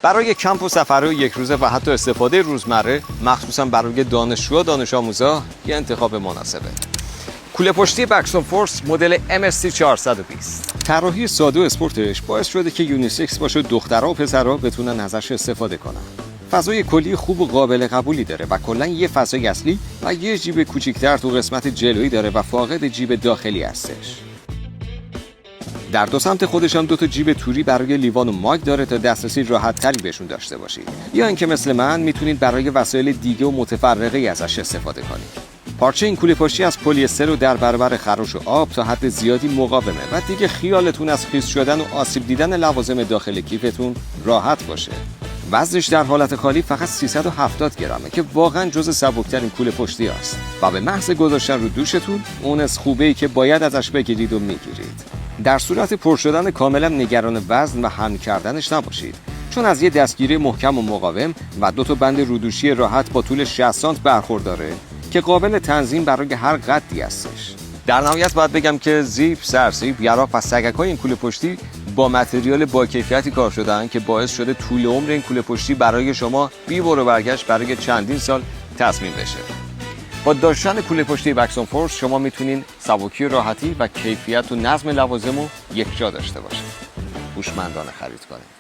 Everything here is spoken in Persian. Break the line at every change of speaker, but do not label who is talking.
برای کمپ و سفرهای یک روزه و حتی استفاده روزمره، مخصوصا برای دانشجو و دانش آموزا، یه انتخاب مناسبه. کوله پشتی بکسون فورس مدل MST 420. طراحی ساده و اسپورتش باعث شده که یونیسکس باشه، دخترها و پسرها بتونن ازش استفاده کنن. فضای کلی خوب و قابل قبولی داره و کلا یه فضای اصلی و یه جیب کوچیک‌تر تو قسمت جلویی داره و فاقد جیب داخلی هستش. در دو سمت خودش هم 2 تا جیب توری برای لیوان و ماگ داره تا دسترسی راحت تری بهشون داشته باشید، یا اینکه مثل من میتونید برای وسایل دیگه و متفرقه ازش استفاده کنید. پارچه این کوله پشتی از پلی استر و در برابر خراش و آب تا حد زیادی مقاومه و دیگه خیالتون از خیس شدن و آسیب دیدن لوازم داخل کیفتون راحت باشه. وزنش در حالت خالی فقط 370 گرمه که واقعا جزو سبکترین کوله پشتی است و به محض گذاشتن رو دوشتون اون از خوبه‌ای که باید ازش بگیرید و میگیرید. در صورت پر شدن کاملا نگران وزن و حمل کردنش نباشید، چون از یه دستگیری محکم و مقاوم و 2 تا بند رودوشی راحت با طول 60 سانت برخورداره که قابل تنظیم برای هر قدی هستش. در نهایت باید بگم که زیپ، سرسیب، یراق و سگک‌های این کوله پشتی با متریال با کیفیتی کار شدن که باعث شده طول عمر این کوله پشتی برای شما بی برو برگشت برای چندین سال تصمیم بشه. با داشتن کوله پشتی بکسون فورس شما میتونین سبکی و راحتی و کیفیت و نظم لوازم رو یک جا داشته باشید. هوشمندانه خرید کنید.